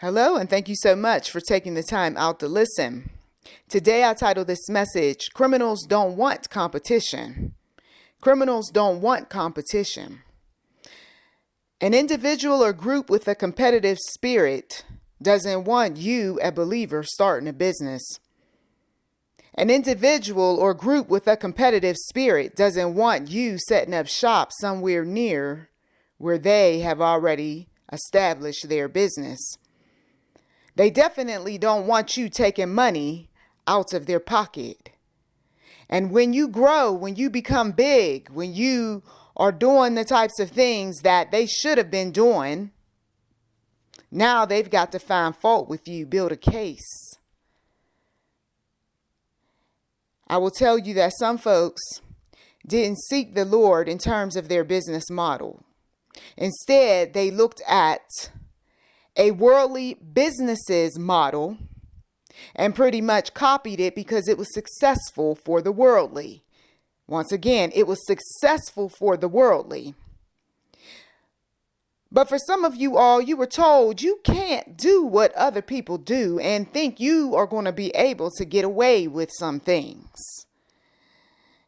Hello, and thank you so much for taking the time out to listen. Today I titled this message, Criminals Don't Want Competition. Criminals don't want competition. An individual or group with a competitive spirit doesn't want you, a believer, starting a business. An individual or group with a competitive spirit doesn't want you setting up shop somewhere near where they have already established their business. They definitely don't want you taking money out of their pocket. And when you grow, when you become big, when you are doing the types of things that they should have been doing, now they've got to find fault with you, build a case. I will tell you that some folks didn't seek the Lord in terms of their business model. Instead, they looked at a worldly business's model and pretty much copied it because it was successful for the worldly. Once again, it was successful for the worldly. But for some of you all, you were told you can't do what other people do and think you are going to be able to get away with some things.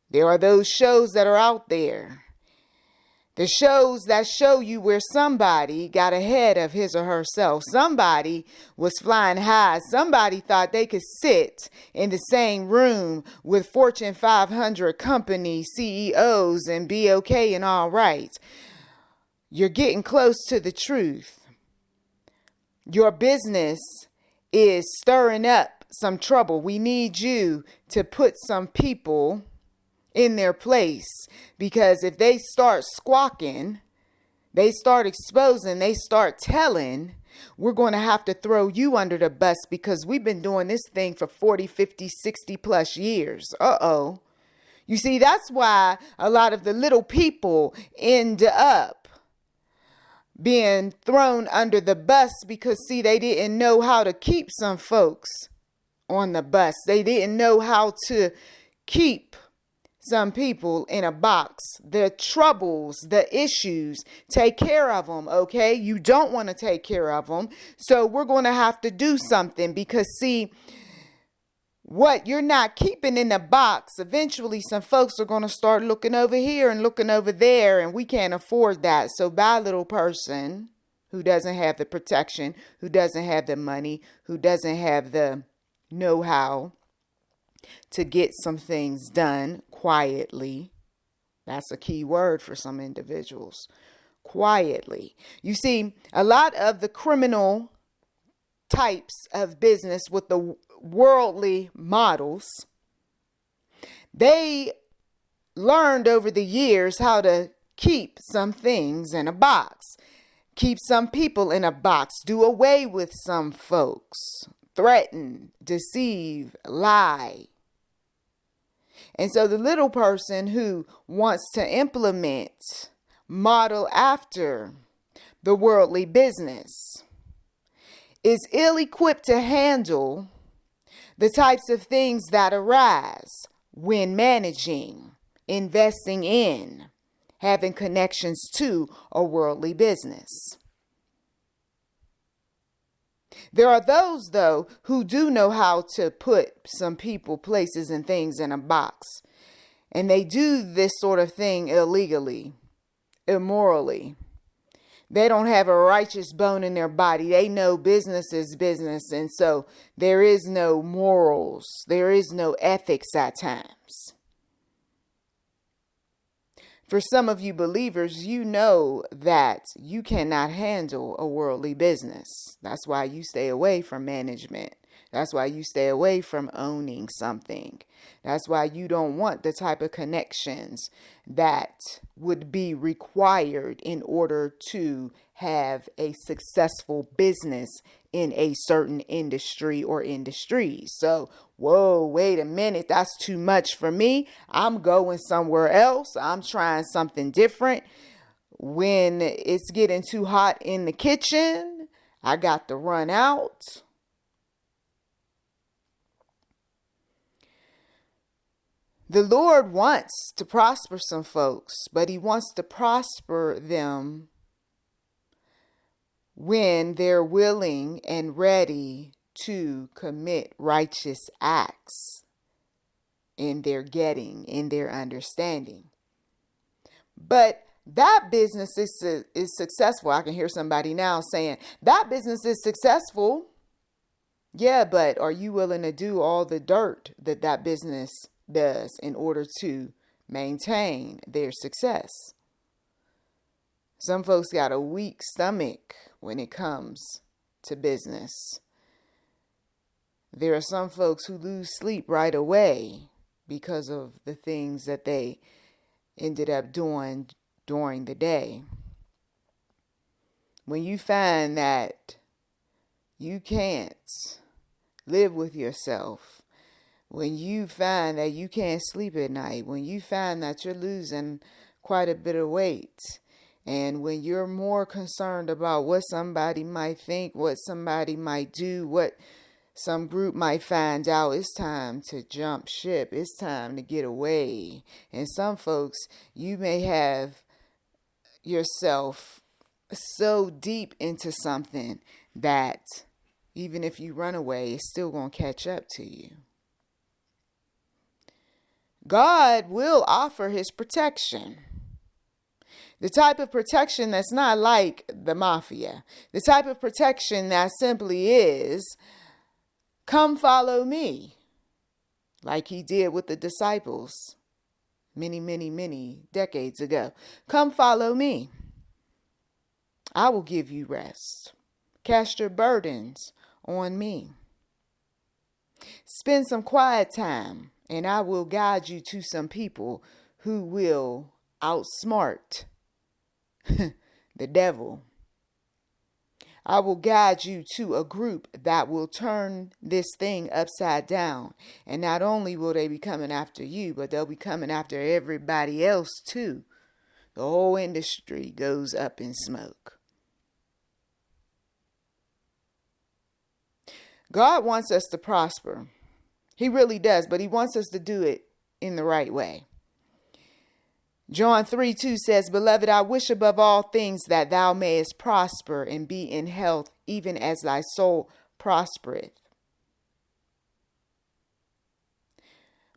There are those shows that are out there. The shows that show you where somebody got ahead of his or herself. Somebody was flying high. Somebody thought they could sit in the same room with Fortune 500 company CEOs and be okay and all right. You're getting close to the truth. Your business is stirring up some trouble. We need you to put some people in their place, because if they start squawking, they start exposing, they start telling, we're going to have to throw you under the bus because we've been doing this thing for 40, 50, 60 plus years. You see, that's why a lot of the little people end up being thrown under the bus, because see, they didn't know how to keep some folks on the bus. They didn't know how to keep some people in a box. The troubles, the issues, take care of them, okay? You don't want to take care of them. So we're going to have to do something, because see, what you're not keeping in the box, eventually some folks are going to start looking over here and looking over there, and we can't afford that. So by little person who doesn't have the protection, who doesn't have the money, who doesn't have the know-how to get some things done quietly. That's a key word for some individuals. Quietly. You see, a lot of the criminal types of business with the worldly models, they learned over the years how to keep some things in a box, keep some people in a box, do away with some folks, threaten, deceive, lie. And so the little person who wants to implement, model after the worldly business is ill-equipped to handle the types of things that arise when managing, investing in, having connections to a worldly business. There are those, though, who do know how to put some people, places, and things in a box. And they do this sort of thing illegally, immorally. They don't have a righteous bone in their body. They know business is business. And so there is no morals. There is no ethics at times. For some of you believers, you know that you cannot handle a worldly business. That's why you stay away from management. That's why you stay away from owning something. That's why you don't want the type of connections that would be required in order to have a successful business in a certain industry or industries. So, whoa, wait a minute, that's too much for me. I'm going somewhere else. I'm trying something different. When it's getting too hot in the kitchen, I got to run out. The Lord wants to prosper some folks, but he wants to prosper them when they're willing and ready to commit righteous acts in their getting, in their understanding. But that business is successful. I can hear somebody now saying, that business is successful. Yeah, but are you willing to do all the dirt that that business does in order to maintain their success? Some folks got a weak stomach when it comes to business. There are some folks who lose sleep right away because of the things that they ended up doing during the day. When you find that you can't live with yourself, when you find that you can't sleep at night, when you find that you're losing quite a bit of weight, and when you're more concerned about what somebody might think, what somebody might do, what some group might find out, it's time to jump ship. It's time to get away. And some folks, you may have yourself so deep into something that even if you run away, it's still going to catch up to you. God will offer his protection. The type of protection that's not like the mafia. The type of protection that simply is, come follow me, like he did with the disciples many decades ago. Come follow me. I will give you rest. Cast your burdens on me. Spend some quiet time, and I will guide you to some people who will outsmart the devil. I will guide you to a group that will turn this thing upside down. And not only will they be coming after you, but they'll be coming after everybody else too. The whole industry goes up in smoke. God wants us to prosper. He really does, but he wants us to do it in the right way. John 3:2 says, Beloved, I wish above all things that thou mayest prosper and be in health, even as thy soul prospereth.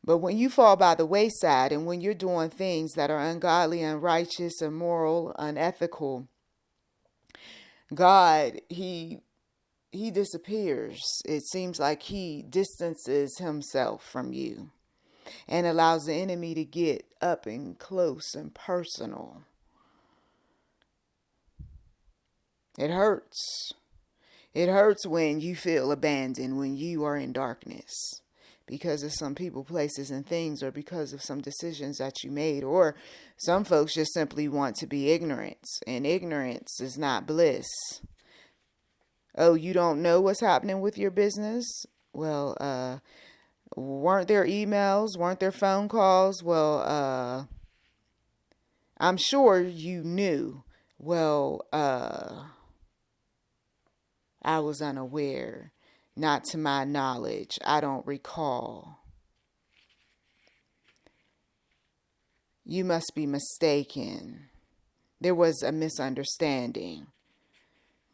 But when you fall by the wayside and when you're doing things that are ungodly, unrighteous, immoral, unethical, God, he disappears. It seems like he distances himself from you and allows the enemy to get up and close and personal. It hurts. It hurts when you feel abandoned, when you are in darkness because of some people, places, and things, or because of some decisions that you made, or some folks just simply want to be ignorant, and ignorance is not bliss. Oh, you don't know what's happening with your business? Well, weren't there emails? Weren't there phone calls? Well, I'm sure you knew. Well, I was unaware. Not to my knowledge. I don't recall. You must be mistaken. There was a misunderstanding.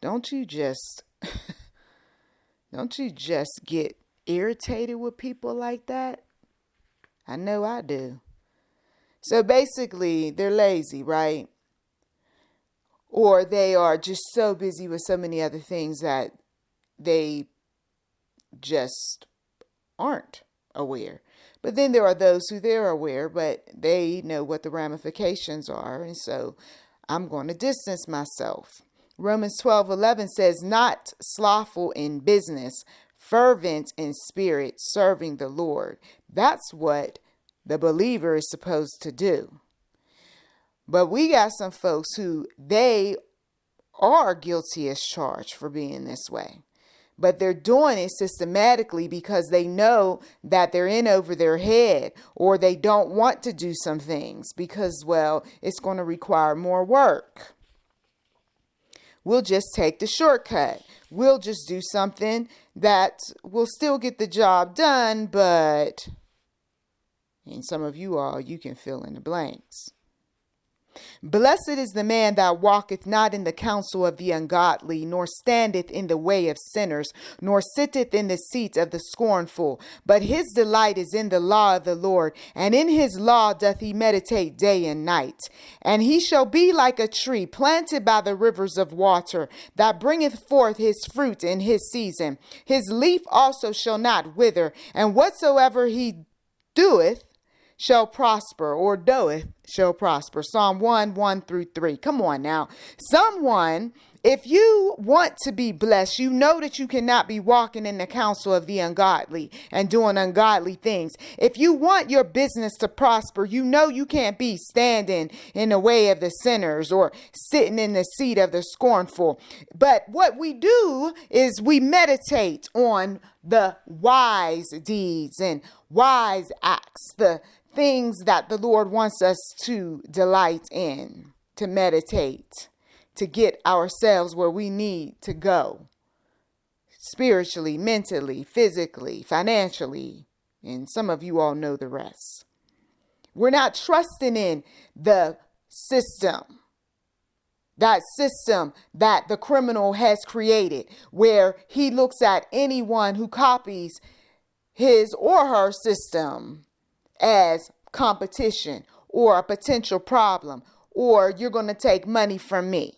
Don't you just get irritated with people like that? I know I do. So basically, they're lazy, right? Or they are just so busy with so many other things that they just aren't aware. But then there are those who they're aware, but they know what the ramifications are. And so I'm going to distance myself. Romans 12:11 says, not slothful in business, fervent in spirit, serving the Lord. That's what the believer is supposed to do. But we got some folks who they are guilty as charged for being this way. But they're doing it systematically because they know that they're in over their head, or they don't want to do some things because, well, it's going to require more work. We'll just take the shortcut. We'll just do something that will still get the job done, but, and some of you all, you can fill in the blanks. Blessed is the man that walketh not in the counsel of the ungodly, nor standeth in the way of sinners, nor sitteth in the seat of the scornful. But his delight is in the law of the Lord, and in his law doth he meditate day and night. And he shall be like a tree planted by the rivers of water, that bringeth forth his fruit in his season. His leaf also shall not wither, and whatsoever he doeth shall prosper, or doeth shall prosper. Psalm 1:1-3. Come on now. Someone, if you want to be blessed, you know that you cannot be walking in the counsel of the ungodly and doing ungodly things. If you want your business to prosper, you know you can't be standing in the way of the sinners or sitting in the seat of the scornful. But what we do is we meditate on the wise deeds and wise acts, the things that the Lord wants us to delight in, to meditate, to get ourselves where we need to go, spiritually, mentally, physically, financially, and some of you all know the rest. We're not trusting in the system, that system that the criminal has created, where he looks at anyone who copies his or her system as competition or a potential problem, or you're going to take money from me.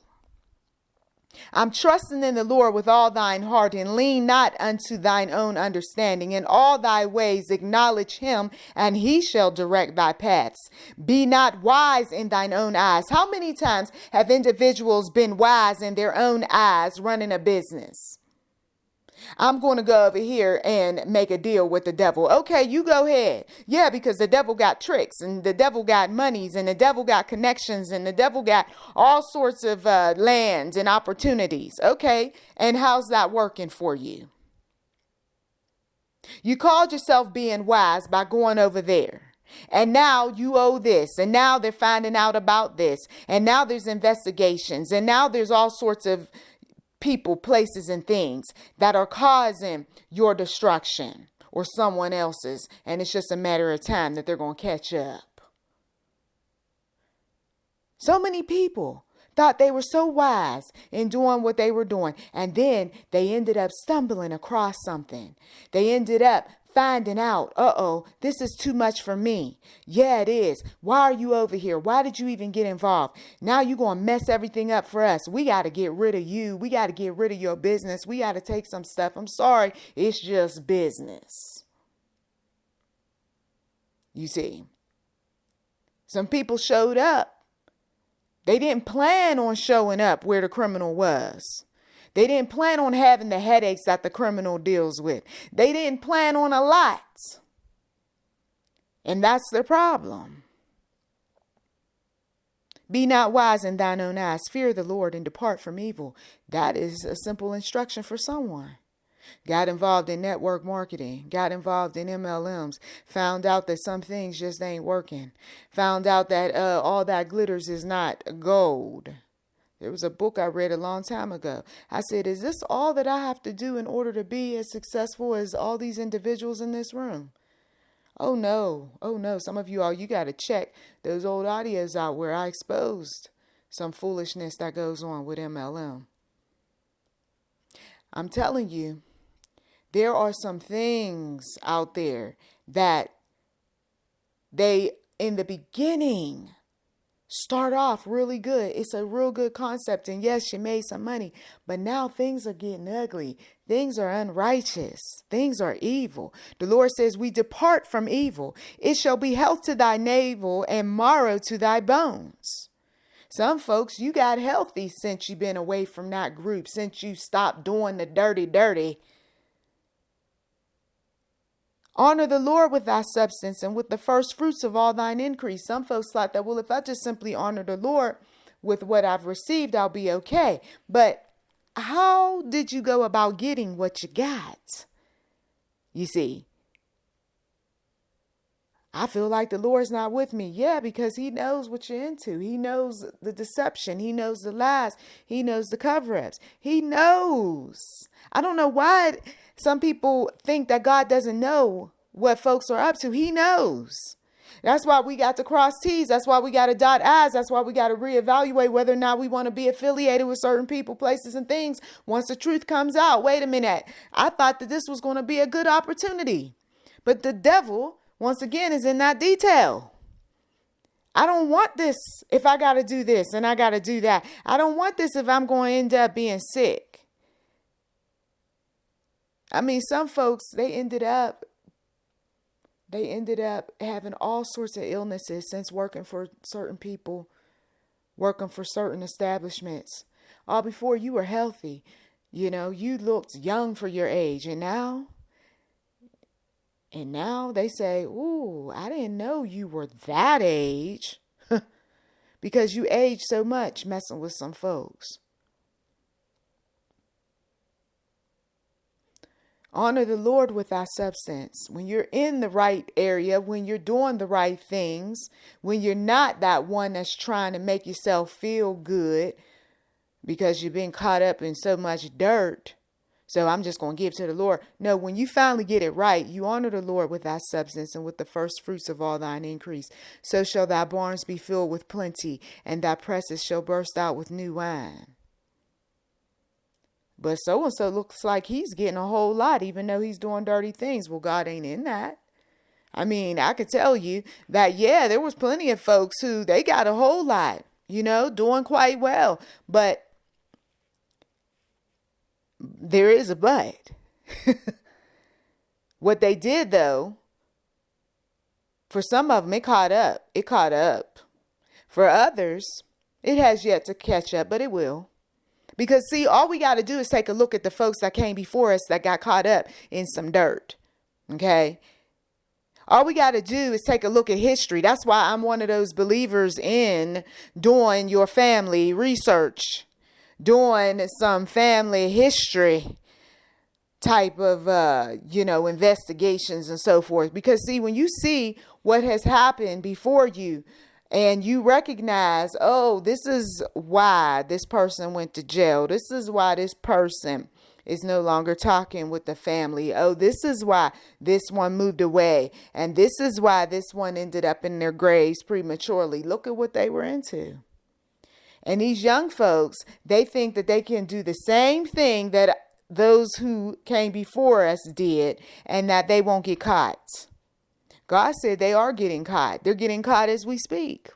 I'm trusting in the Lord with all thine heart, and lean not unto thine own understanding. In all thy ways acknowledge him, and he shall direct thy paths. Be not wise in thine own eyes. How many times have individuals been wise in their own eyes running a business? I'm going to go over here and make a deal with the devil. Okay, you go ahead. Yeah, because the devil got tricks, and the devil got monies, and the devil got connections, and the devil got all sorts of lands and opportunities. Okay, and how's that working for you? You called yourself being wise by going over there. And now you owe this, and now they're finding out about this, and now there's investigations, and now there's all sorts of people, places, and things that are causing your destruction or someone else's. And it's just a matter of time that they're going to catch up. So many people thought they were so wise in doing what they were doing. And then they ended up stumbling across something. They ended up finding out, this is too much for me. Yeah, it is. Why are you over here? Why did you even get involved? Now you're going to mess everything up for us. We got to get rid of you. We got to get rid of your business. We got to take some stuff. I'm sorry. It's just business. You see, some people showed up. They didn't plan on showing up where the criminal was. They didn't plan on having the headaches that the criminal deals with. They didn't plan on a lot. And that's the problem. Be not wise in thine own eyes. Fear the Lord and depart from evil. That is a simple instruction for someone. Got involved in network marketing, got involved in MLMs, found out that some things just ain't working, found out that all that glitters is not gold. There was a book I read a long time ago. I said, is this all that I have to do in order to be as successful as all these individuals in this room? Oh no. Some of you all, you got to check those old audios out where I exposed some foolishness that goes on with MLM. I'm telling you, there are some things out there that they, in the beginning, start off really good. It's a real good concept. And yes, you made some money, but now things are getting ugly. Things are unrighteous. Things are evil. The Lord says, we depart from evil. It shall be health to thy navel and marrow to thy bones. Some folks, you got healthy since you've been away from that group, since you stopped doing the dirty. Honor the Lord with thy substance and with the first fruits of all thine increase. Some folks thought that, well, if I just simply honor the Lord with what I've received, I'll be okay. But how did you go about getting what you got? You see, I feel like the Lord's not with me. Yeah, because he knows what you're into. He knows the deception. He knows the lies. He knows the cover-ups. He knows. I don't know why some people think that God doesn't know what folks are up to. He knows. That's why we got to cross T's. That's why we got to dot I's. That's why we got to reevaluate whether or not we want to be affiliated with certain people, places, and things. Once the truth comes out, wait a minute. I thought that this was going to be a good opportunity. But the devil, once again, is in that detail. I don't want this if I got to do this and I got to do that. I don't want this if I'm going to end up being sick. I mean, some folks, they ended up having all sorts of illnesses since working for certain people, working for certain establishments. All before you were healthy, you looked young for your age. And now they say, ooh, I didn't know you were that age because you aged so much messing with some folks. Honor the Lord with thy substance. When you're in the right area, when you're doing the right things, when you're not that one that's trying to make yourself feel good because you've been caught up in so much dirt. So I'm just going to give to the Lord. No, when you finally get it right, you honor the Lord with thy substance and with the first fruits of all thine increase. So shall thy barns be filled with plenty, and thy presses shall burst out with new wine. But so-and-so looks like he's getting a whole lot, even though he's doing dirty things. Well, God ain't in that. I mean, I could tell you that, yeah, there was plenty of folks who they got a whole lot, doing quite well. But there is a but. What they did, though, for some of them, it caught up. It caught up. For others, it has yet to catch up, but it will. Because, see, all we got to do is take a look at the folks that came before us that got caught up in some dirt. Okay. All we got to do is take a look at history. That's why I'm one of those believers in doing your family research, doing some family history type of, investigations and so forth. Because, see, when you see what has happened before you, and you recognize, oh, this is why this person went to jail. This is why this person is no longer talking with the family. Oh, this is why this one moved away. And this is why this one ended up in their graves prematurely. Look at what they were into. And these young folks, they think that they can do the same thing that those who came before us did and that they won't get caught. God said they are getting caught. They're getting caught as we speak.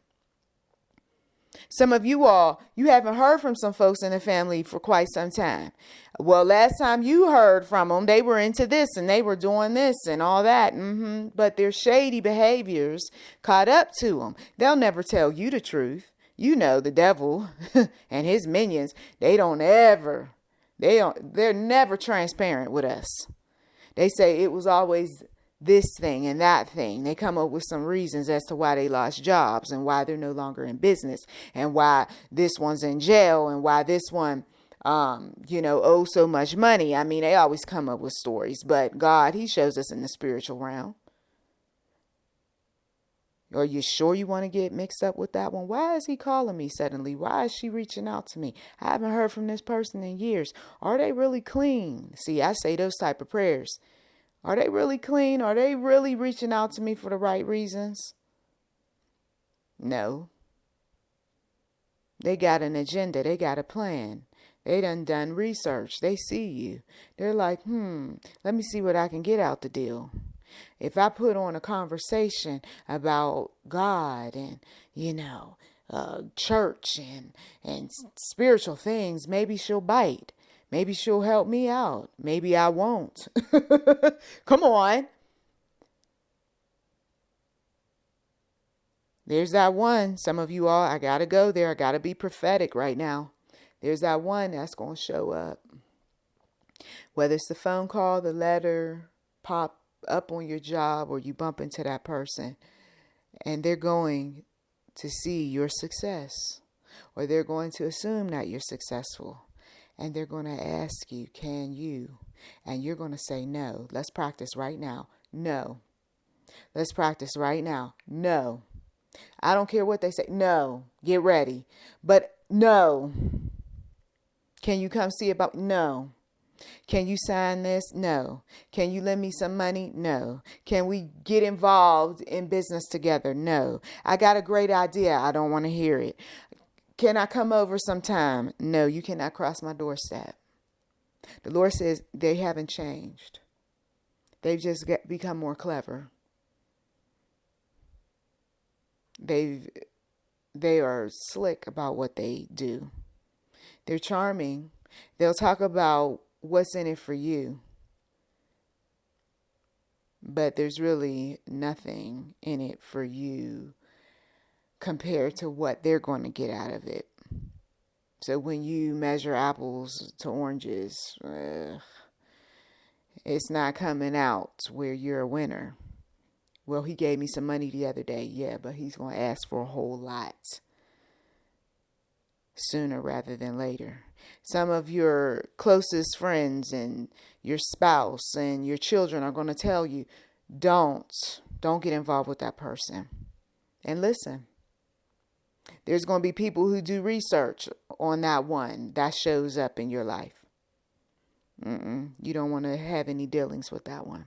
Some of you all, you haven't heard from some folks in the family for quite some time. Well, last time you heard from them, they were into this and they were doing this and all that. But their shady behaviors caught up to them. They'll never tell you the truth. The devil and his minions, they're never transparent with us. They say it was always this thing and that thing. They come up with some reasons as to why they lost jobs and why they're no longer in business and why this one's in jail and why this one, owes so much money. I mean, they always come up with stories, but God, he shows us in the spiritual realm. Are you sure you want to get mixed up with that one? Why is he calling me suddenly? Why is she reaching out to me? I haven't heard from this person in years. Are they really clean? See, I say those type of prayers. Are they really clean? Are they really reaching out to me for the right reasons? No. They got an agenda. They got a plan. They done research. They see you. They're like, let me see what I can get out the deal. If I put on a conversation about God and, church and spiritual things, maybe she'll bite. Maybe she'll help me out. Maybe I won't. Come on. There's that one. Some of you all, I got to go there. I got to be prophetic right now. There's that one that's going to show up. Whether it's the phone call, the letter, pop up on your job, or you bump into that person and they're going to see your success, or they're going to assume that you're successful. And they're going to ask you, can you? And you're going to say no. Let's practice right now. No. Let's practice right now. No. I don't care what they say. No. Get ready. But no. Can you come see about? No. Can you sign this? No. Can you lend me some money? No. Can we get involved in business together? No. I got a great idea. I don't want to hear it. Can I come over sometime? No, you cannot cross my doorstep. The Lord says they haven't changed. They've just become more clever. They are slick about what they do. They're charming. They'll talk about what's in it for you. But there's really nothing in it for you compared to what they're going to get out of it. So when you measure apples to oranges, it's not coming out where you're a winner. Well, he gave me some money the other day. Yeah, but he's going to ask for a whole lot sooner rather than later. Some of your closest friends and your spouse and your children are going to tell you, don't get involved with that person. And listen, there's going to be people who do research on that one that shows up in your life. You don't want to have any dealings with that one.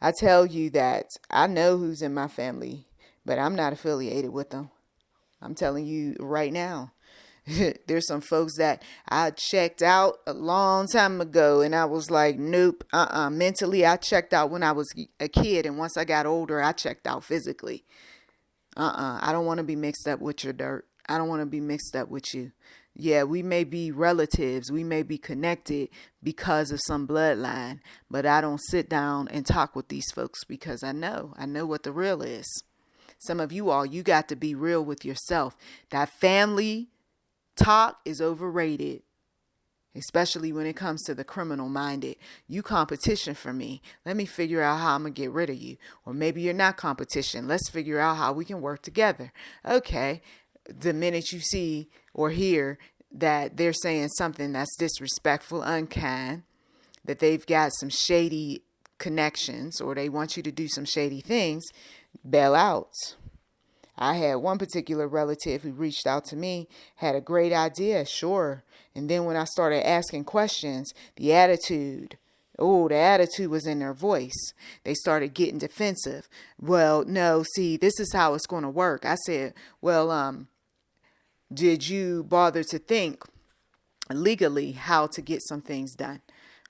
I tell you that I know who's in my family, but I'm not affiliated with them. I'm telling you right now. There's some folks that I checked out a long time ago and I was like, nope, mentally I checked out when I was a kid, and once I got older, I checked out physically. I don't want to be mixed up with your dirt. I don't want to be mixed up with you. Yeah, we may be relatives. We may be connected because of some bloodline, but I don't sit down and talk with these folks because I know what the real is. Some of you all, you got to be real with yourself. That family talk is overrated, especially when it comes to the criminal minded. You competition for me. Let me figure out how I'm going to get rid of you. Or maybe you're not competition. Let's figure out how we can work together. Okay. The minute you see or hear that they're saying something that's disrespectful, unkind, that they've got some shady connections or they want you to do some shady things, bail out. I had one particular relative who reached out to me, had a great idea, sure. And then when I started asking questions, the attitude was in their voice. They started getting defensive. Well, no, see, this is how it's going to work. I said, well, did you bother to think legally how to get some things done?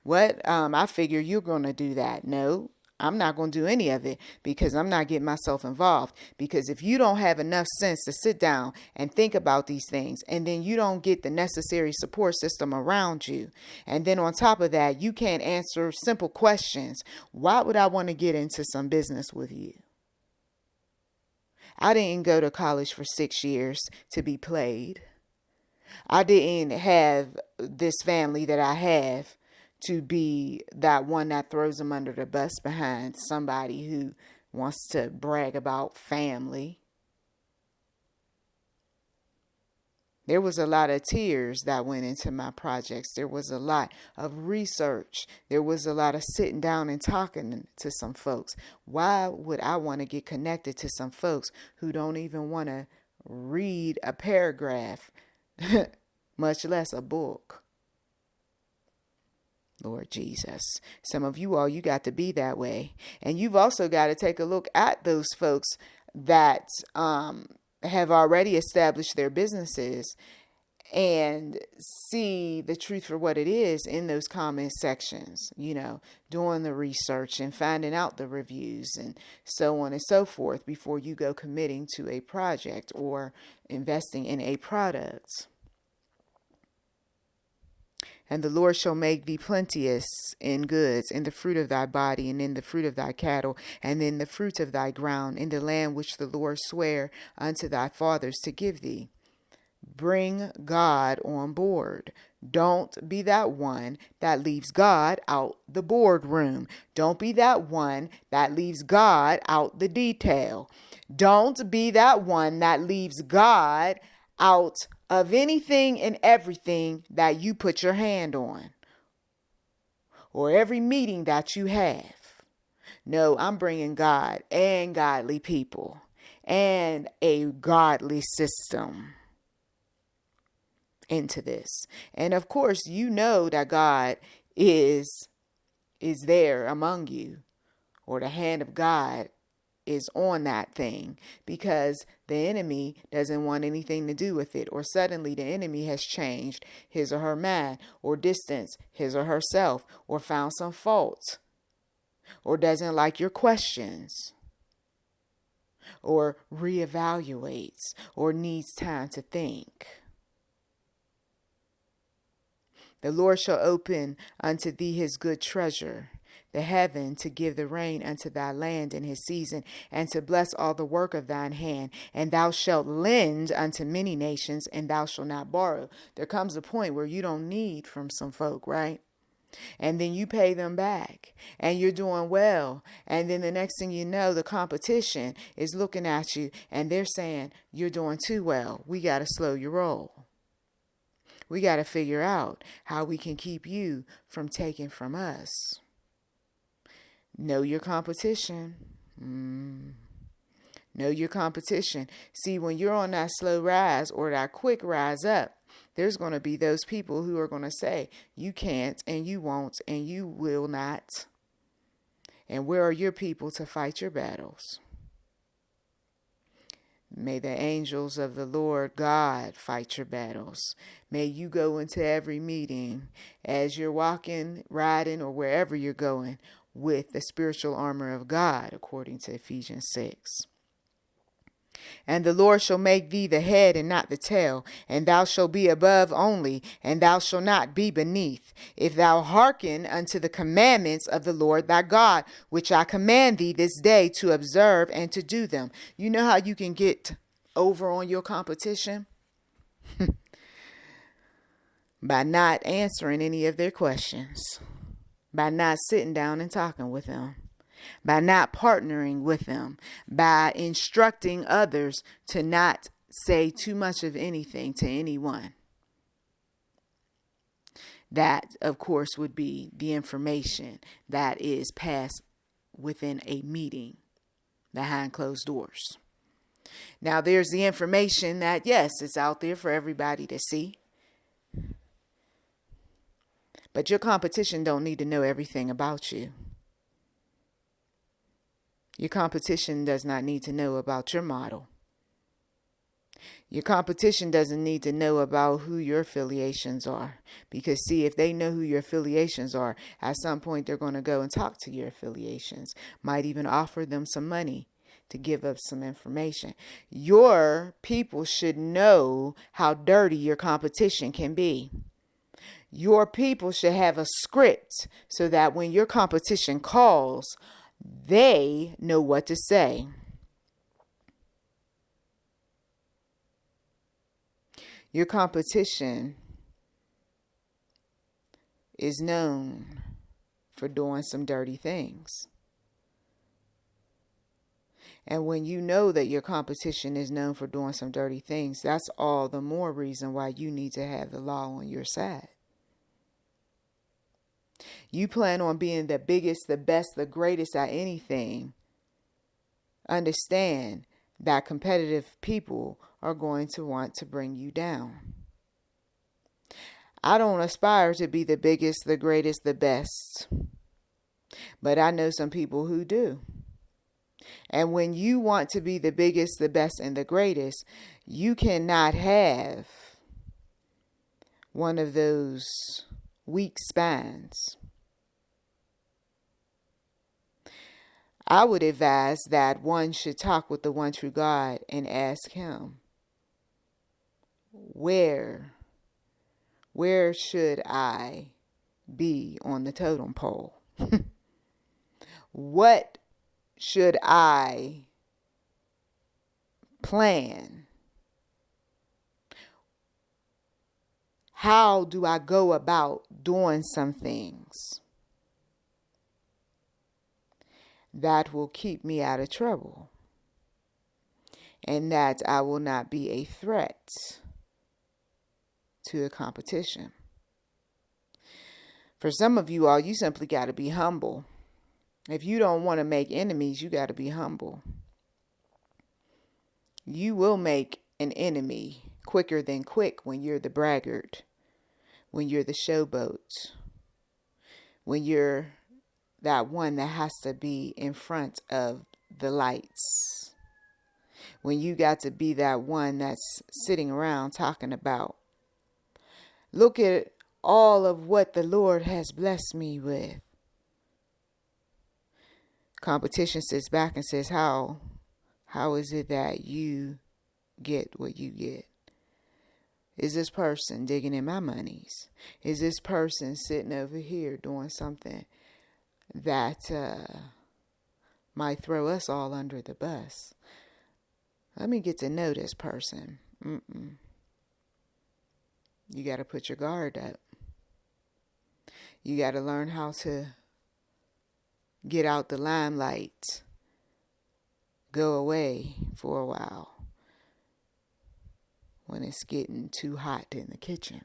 What? I figure you're going to do that. No, I'm not going to do any of it because I'm not getting myself involved. Because if you don't have enough sense to sit down and think about these things, and then you don't get the necessary support system around you, and then on top of that, you can't answer simple questions, why would I want to get into some business with you? I didn't go to college for 6 years to be played. I didn't have this family that I have to be that one that throws them under the bus behind somebody who wants to brag about family. There was a lot of tears that went into my projects. There was a lot of research. There was a lot of sitting down and talking to some folks. Why would I want to get connected to some folks who don't even want to read a paragraph, much less a book? Lord Jesus, some of you all, you got to be that way. And you've also got to take a look at those folks that have already established their businesses and see the truth for what it is in those comment sections, doing the research and finding out the reviews and so on and so forth before you go committing to a project or investing in a product. And the Lord shall make thee plenteous in goods, in the fruit of thy body, and in the fruit of thy cattle, and in the fruit of thy ground, in the land which the Lord sware unto thy fathers to give thee. Bring God on board. Don't be that one that leaves God out the boardroom. Don't be that one that leaves God out the detail. Don't be that one that leaves God out of anything and everything that you put your hand on, or every meeting that you have. No, I'm bringing God and godly people and a godly system. into this. And of course, you know that God is there among you, or the hand of God is on that thing, because the enemy doesn't want anything to do with it, or suddenly the enemy has changed his or her mind, or distanced his or herself, or found some fault, or doesn't like your questions, or reevaluates, or needs time to think. The Lord shall open unto thee his good treasure, the heaven, to give the rain unto thy land in his season, and to bless all the work of thine hand. And thou shalt lend unto many nations, and thou shalt not borrow. There comes a point where you don't need from some folk, right? And then you pay them back, and you're doing well. And then the next thing you know, the competition is looking at you, and they're saying, you're doing too well. We got to slow your roll. We got to figure out how we can keep you from taking from us. Know your competition. Know your competition. See, when you're on that slow rise or that quick rise up, there's going to be those people who are going to say, you can't, and you won't, and you will not. And where are your people to fight your battles? May the angels of the Lord God fight your battles. May you go into every meeting as you're walking, riding, or wherever you're going with the spiritual armor of God, according to Ephesians 6. And the Lord shall make thee the head and not the tail, and thou shalt be above only, and thou shalt not be beneath, if thou hearken unto the commandments of the Lord thy God, which I command thee this day to observe and to do them. You know how you can get over on your competition? By not answering any of their questions, by not sitting down and talking with them, by not partnering with them, by instructing others to not say too much of anything to anyone. That, of course, would be the information that is passed within a meeting behind closed doors. Now, there's the information that, yes, it's out there for everybody to see. But your competition don't need to know everything about you. Your competition does not need to know about your model. Your competition doesn't need to know about who your affiliations are. Because see, if they know who your affiliations are, at some point they're going to go and talk to your affiliations. Might even offer them some money to give up some information. Your people should know how dirty your competition can be. Your people should have a script so that when your competition calls, they know what to say. Your competition is known for doing some dirty things. And when you know that your competition is known for doing some dirty things, that's all the more reason why you need to have the law on your side. You plan on being the biggest, the best, the greatest at anything. Understand that competitive people are going to want to bring you down. I don't aspire to be the biggest, the greatest, the best. But I know some people who do. And when you want to be the biggest, the best, and the greatest, you cannot have one of those weak spines. I would advise that one should talk with the one true God and ask him, where should I be on the totem pole? What should I plan? How do I go about doing some things that will keep me out of trouble, and that I will not be a threat to the competition? For some of you all, you simply got to be humble. If you don't want to make enemies, you got to be humble. You will make an enemy quicker than quick when you're the braggart, when you're the showboat, when you're that one that has to be in front of the lights, when you got to be that one that's sitting around talking about, look at all of what the Lord has blessed me with. Competition sits back and says, how is it that you get what you get? Is this person digging in my monies? Is this person sitting over here doing something that might throw us all under the bus? Let me get to know this person. You got to put your guard up. You got to learn how to get out the limelight. Go away for a while when it's getting too hot in the kitchen.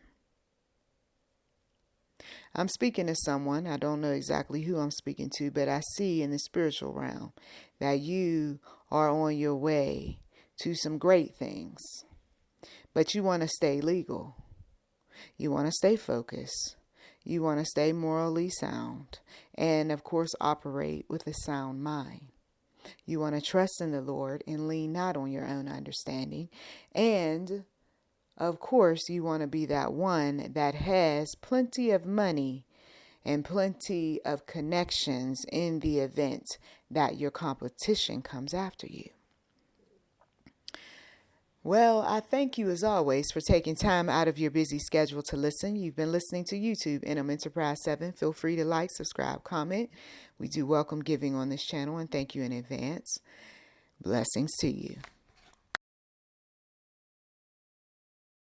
I'm speaking to someone. I don't know exactly who I'm speaking to, but I see in the spiritual realm that you are on your way to some great things. But you want to stay legal. You want to stay focused. You want to stay morally sound. And of course, operate with a sound mind. You want to trust in the Lord and lean not on your own understanding. And of course, you want to be that one that has plenty of money and plenty of connections in the event that your competition comes after you. Well, I thank you as always for taking time out of your busy schedule to listen. You've been listening to YouTube NM Enterprise 7. Feel free to like, subscribe, comment. We do welcome giving on this channel and thank you in advance. Blessings to you.